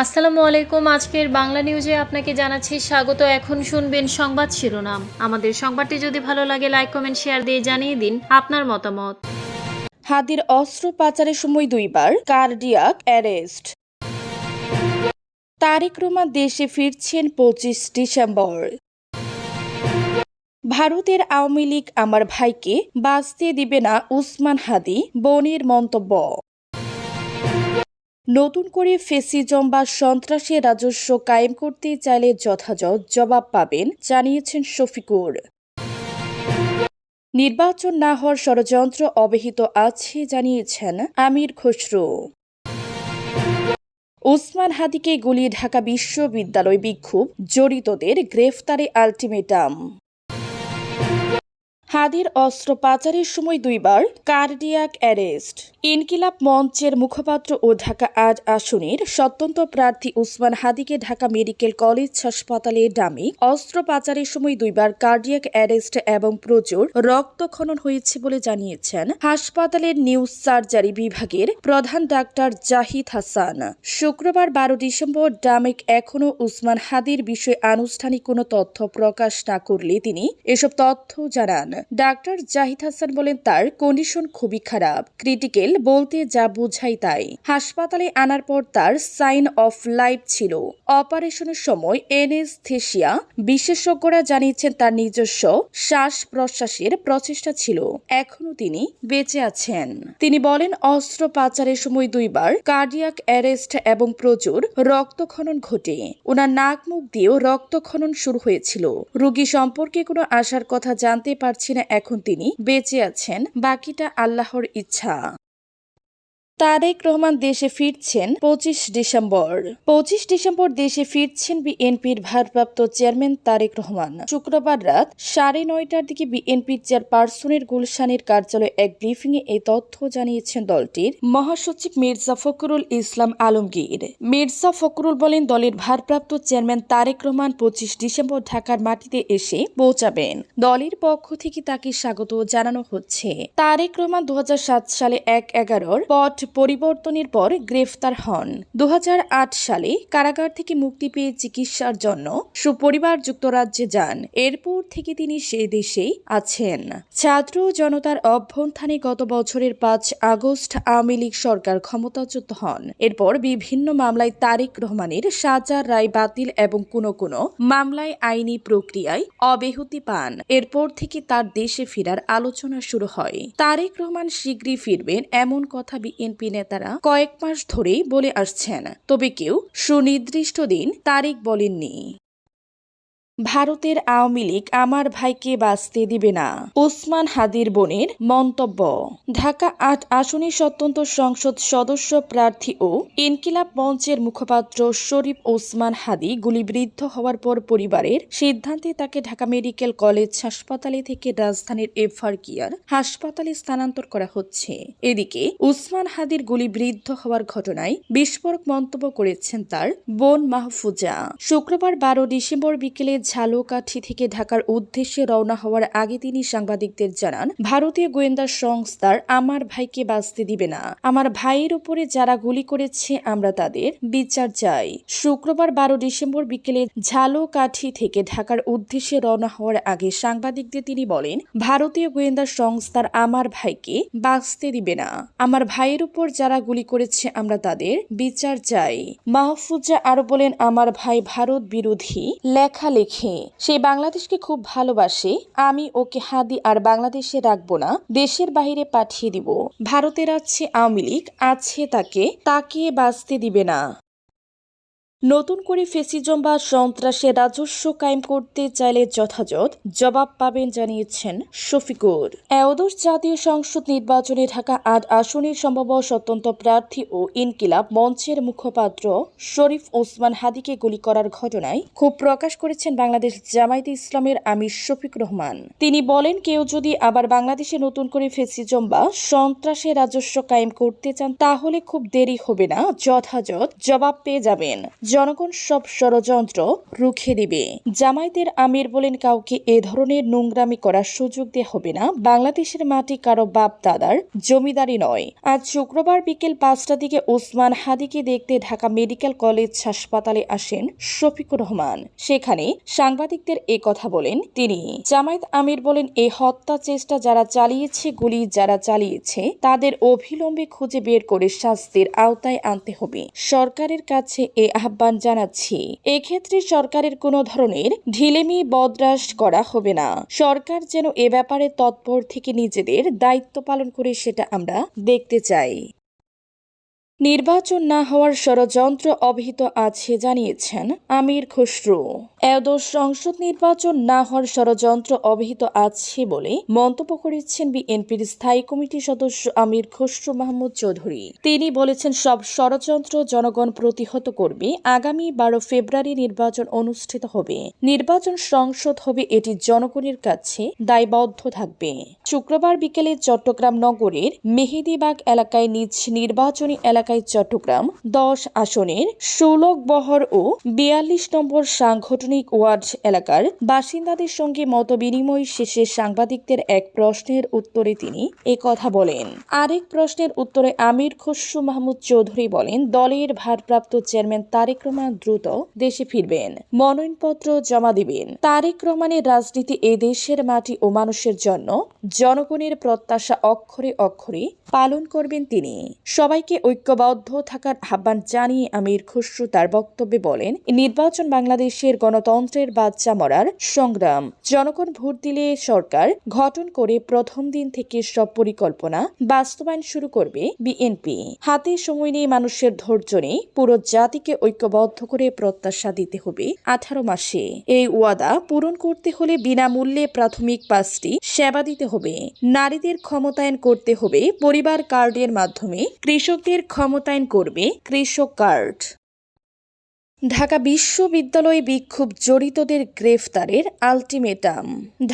আসসালামু আলাইকুম। আজকের বাংলা নিউজে আপনাকে জানাচ্ছি স্বাগত। এখন শুনবেন সংবাদ শিরোনাম। আমাদের সংবাদটি যদি ভালো লাগে লাইক কমেন্ট শেয়ার দিয়ে জানিয়ে দিন আপনার মতামত। হাদির অস্ত্র পাচারের সময় 2বার কার্ডিয়াক অ্যারেস্ট। তারেক রহমান দেশে ফিরছেন 25 ডিসেম্বর। ভারতের আওয়ামী লীগ আমার ভাইকে বাঁচতে দিবে না, উসমান হাদি বোনের মন্তব্য। নতুন করে ফেসিজম বা সন্ত্রাসের রাজস্ব কায়েম করতে চাইলে যথাযথ জবাব পাবেন, জানিয়েছেন শফিকুর। নির্বাচন না হওয়ার ষড়যন্ত্র অব্যাহত আছে, জানিয়েছেন আমির খসরু। ওসমান হাদিকে গুলিয়ে ঢাকা বিশ্ববিদ্যালয় বিক্ষোভ, জড়িতদের গ্রেফতারে আলটিমেটাম। হাদির অস্ত্র পাচারের সময় 2বার কার্ডিয়াক অ্যারেস্ট। ইনকিলাব মঞ্চের মুখপাত্র ও ঢাকা 8 আসনের স্বতন্ত্র প্রার্থী উসমান হাদিকে ঢাকা মেডিকেল কলেজ হাসপাতালে ডামি অস্ত্র পাচারের সময় 2বার কার্ডিয়াক অ্যারেস্ট এবং প্রচুর রক্তক্ষরণ হয়েছে বলে জানিয়েছেন হাসপাতালের নিউজ সার্জারি বিভাগের প্রধান ডাক্তার জাহিদ হাসান। শুক্রবার 12 ডিসেম্বর ডামেক এখনও উসমান হাদির বিষয়ে আনুষ্ঠানিক কোনো তথ্য প্রকাশ না করলে তিনি এসব তথ্য জানান। ডাক্তার জাহিদ হাসান বলেন, তার কন্ডিশন খুবই খারাপ, ক্রিটিক্যাল বলতে যা বোঝায় তাই। হাসপাতালে আনার পর তার সাইন অফ লাইফ ছিল। অপারেশনের সময় এনেস্থেশিয়া বিশেষজ্ঞরা জানিয়েছেন তার নিজস্ব শ্বাস প্রশ্বাসের প্রচেষ্টা ছিল, এখনও তিনি বেঁচে আছেন। তিনি বলেন, অস্ত্র পাচারের সময় 2বার কার্ডিয়াক অ্যারেস্ট এবং প্রচুর রক্তক্ষরণ ঘটে। ওনার নাক মুখ দিয়েও রক্তক্ষরণ শুরু হয়েছিল। রোগী সম্পর্কে কোনো আশার কথা জানতে পারছি না, এখন তিনি বেঁচে আছেন, বাকিটা আল্লাহর ইচ্ছা। তারেক রহমান দেশে ফিরছেন 25 ডিসেম্বর। 25 ডিসেম্বর দেশে ফিরছেন বিএনপির ভারপ্রাপ্ত চেয়ারম্যান তারেক রহমান। শুক্রবার রাত 9:30টার দিকে বিএনপির চেয়ারপারসনের গুলশানের কার্যালয়ে এক ব্রিফিংয়ে এই তথ্য জানিয়েছেন দলটির মহাসচিব মির্জা ফখরুল ইসলাম আলমগীর। মির্জা ফখরুল বলেন, দলের ভারপ্রাপ্ত চেয়ারম্যান তারেক রহমান 25 ডিসেম্বর ঢাকার মাটিতে এসে পৌঁছাবেন। দলের পক্ষ থেকে তাকে স্বাগত জানানো হচ্ছে। তারেক রহমান 2007 সালে 1/11 পট পরিবর্তনের পর গ্রেফতার হন। 2008 সালে কারাগার থেকে মুক্তি পেয়ে চিকিৎসার জন্য সুপরিবার যুক্তরাজ্যে যান। এরপর থেকে তিনি সে দেশেই আছেন। ছাত্র জনতার অভ্যুত্থানে গত বছরের 5 আগস্ট আওয়ামী লীগ সরকার ক্ষমতাচ্যুত হন। এরপর বিভিন্ন মামলায় তারেক রহমানের সাজার রায় বাতিল এবং কোনো মামলায় আইনি প্রক্রিয়ায় অব্যাহতি পান। এরপর থেকে তার দেশে ফেরার আলোচনা শুরু হয়। তারেক রহমান শীঘ্রই ফিরবেন এমন কথা বিএনপি নেতারা কয়েক মাস ধরেই বলে আসছেন, তবে কেউ সুনির্দিষ্ট দিন তারিখ বলেননি। ভারতের আওয়ামী লীগ আমার ভাইকে বাঁচতে দিবে না, ওসমান হাদির বোনের মন্তব্য। ঢাকা 8 আসনের স্বতন্ত্র সংসদ সদস্য প্রার্থী ও ইনকিলাব মঞ্চের মুখপাত্র শরীফ ওসমান হাদি গুলিবিদ্ধ হওয়ার পর পরিবারের সিদ্ধান্তে তাকে ঢাকা মেডিকেল কলেজ হাসপাতালে থেকে রাজধানীর এফআর কেয়ার হাসপাতালে স্থানান্তর করা হচ্ছে। এদিকে ওসমান হাদির গুলিবিদ্ধ হওয়ার ঘটনায় বিস্ফোরক মন্তব্য করেছেন তার বোন মাহফুজা। শুক্রবার 12 ডিসেম্বর বিকেলে ঝালকাঠি থেকে ঢাকার উদ্দেশ্যে রওনা হওয়ার আগে তিনি সাংবাদিকদের জানান, ভারতীয় গোয়েন্দা সংস্থার আমার ভাইকে বাঁচতে দিবে না। আমার ভাইয়ের উপরে যারা গুলি করেছে আমরা তাদের বিচার চাই। শুক্রবার 12 ডিসেম্বর বিকেলে ঝালকাঠি থেকে ঢাকার উদ্দেশ্যে রওনা হওয়ার আগে সাংবাদিকদের তিনি বলেন, ভারতীয় গোয়েন্দা সংস্থার আমার ভাইকে বাঁচতে দিবে না। আমার ভাইয়ের উপর যারা গুলি করেছে আমরা তাদের বিচার চাই। মাহফুজা আরো বলেন, আমার ভাই ভারত বিরোধী লেখালেখি, সে বাংলাদেশকে খুব ভালোবাসে। আমি ওকে হাদি আর বাংলাদেশে রাখবো না, দেশের বাইরে পাঠিয়ে দিব। ভারতের আছে আওয়ামী লীগ, আছে তাকে বাঁচতে দিবে না। নতুন করে ফেসিজম বা সন্ত্রাসের রাজস্ব কায়েম করতে চাইলে যথাযথ জবাব পাবেন, জানিয়েছেন শফিকুর। একাদশ জাতীয় সংসদ নির্বাচনে ঢাকা 8 আসনের সম্ভাব্য স্বতন্ত্র প্রার্থী ও ইনকিলাব মঞ্চের মুখপাত্র শরীফ ওসমান হাদিকে গুলি করার ঘটনায় ক্ষোভ প্রকাশ করেছেন বাংলাদেশ জামায়াতে ইসলামের আমির শফিক রহমান। তিনি বলেন, কেউ যদি আবার বাংলাদেশে নতুন করে ফেসিজম বা সন্ত্রাসের রাজস্ব কায়েম করতে চান তাহলে খুব দেরি হবে না, যথাযথ জবাব পেয়ে যাবেন। জনগণ সব ষড়যন্ত্র রুখে দিবে। জামায়াতের আমির বলেন, কাউকে এ ধরনের নোংরামি করার সুযোগ দেওয়া হবে না। বাংলাদেশের মাটি কারো বাপ দাদার জমিদারি নয়। আজ শুক্রবার বিকেল 5টার দিকে ওসমান হাদিকে দেখতে ঢাকা মেডিকেল কলেজ হাসপাতালে আসেন শফিকুর রহমান। সেখানে সাংবাদিকদের এ কথা বলেন তিনি। জামায়াত আমির বলেন, এই হত্যা চেষ্টা যারা চালিয়েছে, গুলি যারা চালিয়েছে, তাদের অবিলম্বে খুঁজে বের করে শাস্তির আওতায় আনতে হবে। সরকারের কাছে এ আহ্বান জানাচ্ছি। এক্ষেত্রে সরকারের কোনো ধরনের ঢিলেমি বদরাস করা হবে না। সরকার যেন এ ব্যাপারে তৎপর থেকে নিজেদের দায়িত্ব পালন করে সেটা আমরা দেখতে চাই। নির্বাচন না হওয়ার ষড়যন্ত্র অব্যাহত আছে জানিয়েছেন আমির খসরু। এদশ সংসদ নির্বাচন না হওয়ার ষড়যন্ত্র অব্যাহত আছে বলে মন্তব্য করেছেন বিএনপির স্থায়ী কমিটির সদস্য আমির খসরু মাহমুদ চৌধুরী। তিনি বলেছেন, সব ষড়যন্ত্র জনগণ প্রতিহত করবে। আগামী 12 ফেব্রুয়ারি নির্বাচন অনুষ্ঠিত হবে। নির্বাচন সংসদ হবে, এটি জনগণের কাছে দায়বদ্ধ থাকবে। শুক্রবার বিকেলে চট্টগ্রাম নগরের মেহেদীবাগ এলাকায় নিজ নির্বাচনী এলাকায় চট্টগ্রাম 10 আসনের 16 বহর ও 42 নম্বর সাংগঠনিক ওয়ার্ড এলাকার বাসিন্দাদের সঙ্গে মতবিনিময় শেষে সাংবাদিকদের এক প্রশ্নের উত্তরে তিনি কথা বলেন। আরেক প্রশ্নের উত্তরে আমির খসরু মাহমুদ চৌধুরী বলেন, দলের ভারপ্রাপ্ত চেয়ারম্যান তারেক রহমান দ্রুত দেশে ফিরবেন, মনোনয়নপত্র জমা দিবেন। তারেক রহমানের রাজনীতি এ দেশের মাটি ও মানুষের জন্য, জনগণের প্রত্যাশা অক্ষরে অক্ষরে পালন করবেন তিনি। সবাইকে ঐক্যবদ্ধ থাকার আহ্বান জানিয়ে আমির খসরু তার বক্তব্যে বলেন, নির্বাচন বাংলাদেশের গণতন্ত্রের বাচ্চা মরার সংগ্রাম। জনগণ ভোট দিলে সরকার গঠন করে প্রথম দিন থেকে সব পরিকল্পনা বাস্তবায়ন শুরু করবে বিএনপি। হাতে সময় নেই, মানুষের ধৈর্য নেই। পুরো জাতিকে ঐক্যবদ্ধ করে প্রত্যাশা দিতে হবে 18 মাসে। এই ওয়াদা পূরণ করতে হলে বিনামূল্যে প্রাথমিক 5টি সেবা দিতে হবে। নারীদের ক্ষমতায়ন করতে হবে পরিবার কার্ডের মাধ্যমে। কৃষকদের ক্ষমতায়ন করবে কৃষক কার্ড। ঢাকা বিশ্ববিদ্যালয়ে বিক্ষোভ জড়িতদের গ্রেফতারের আলটিমেটাম।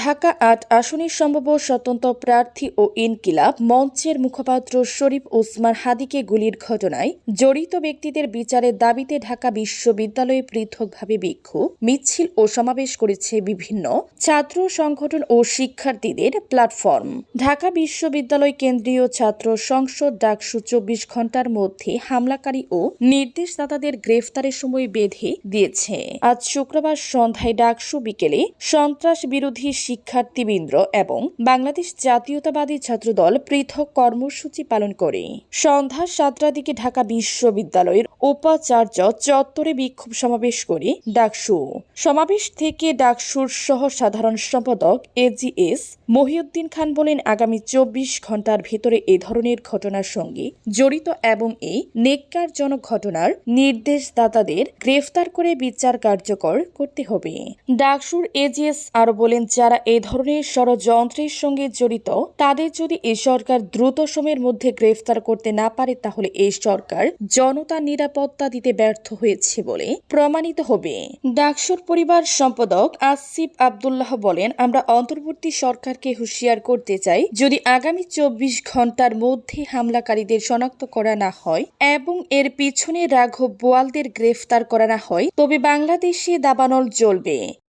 ঢাকা 8 আসনের সম্ভাব্য স্বতন্ত্র প্রার্থী ও ইনকিলাব মঞ্চের মুখপাত্র শরীফ ওসমান হাদিকে গুলির ঘটনায় জড়িত ব্যক্তিদের বিচারের দাবিতে ঢাকা বিশ্ববিদ্যালয়ে পৃথকভাবে বিক্ষোভ মিছিল ও সমাবেশ করেছে বিভিন্ন ছাত্র সংগঠন ও শিক্ষার্থীদের প্ল্যাটফর্ম। ঢাকা বিশ্ববিদ্যালয় কেন্দ্রীয় ছাত্র সংসদ ডাকসু 24 ঘণ্টার মধ্যে হামলাকারী ও নির্দেশদাতাদের গ্রেফতারের সময় বেঁধে দিয়েছে। আজ শুক্রবার সন্ধ্যায় ডাকসু বিকেলে সন্ত্রাস বিরোধী শিক্ষার্থীবৃন্দ এবং বাংলাদেশ জাতীয়তাবাদী ছাত্রদল পৃথক কর্মসূচি পালন করে। সন্ধ্যা 7টার দিকে ঢাকা বিশ্ববিদ্যালয়ের উপাচার্য চত্বরে বিক্ষোভ সমাবেশ করে ডাকসু। সমাবেশ থেকে ডাকসুর সহ সাধারণ সম্পাদক এজিএস মহিউদ্দিন খান বলেন, আগামী 24 ঘণ্টার ভিতরে এ ধরনের ঘটনার সঙ্গে জড়িত এবং এই নেককারজনক ঘটনার নির্দেশদাতাদের গ্রেফতার করে বিচার কার্যকর করতে হবে। ডাকসুর এজিএস আরো বলেন, যারা এই ধরনের ষড়যন্ত্রের সঙ্গে জড়িত তাদের যদি এই সরকার দ্রুত সময়ের মধ্যে গ্রেফতার করতে না পারে, তাহলে এই সরকার জনতার নিরাপত্তা দিতে ব্যর্থ হয়েছে বলে প্রমাণিত হবে। ডাকসুর পরিবার সম্পাদক আসিফ আব্দুল্লাহ বলেন, আমরা অন্তর্বর্তী সরকারকে হুঁশিয়ার করতে চাই, যদি আগামী 24 ঘণ্টার মধ্যে হামলাকারীদের শনাক্ত করা না হয় এবং এর পিছনে রাঘব বোয়ালদের গ্রেফতার করা না হয়, তবে বাংলাদেশে দাবানল জ্বলবে।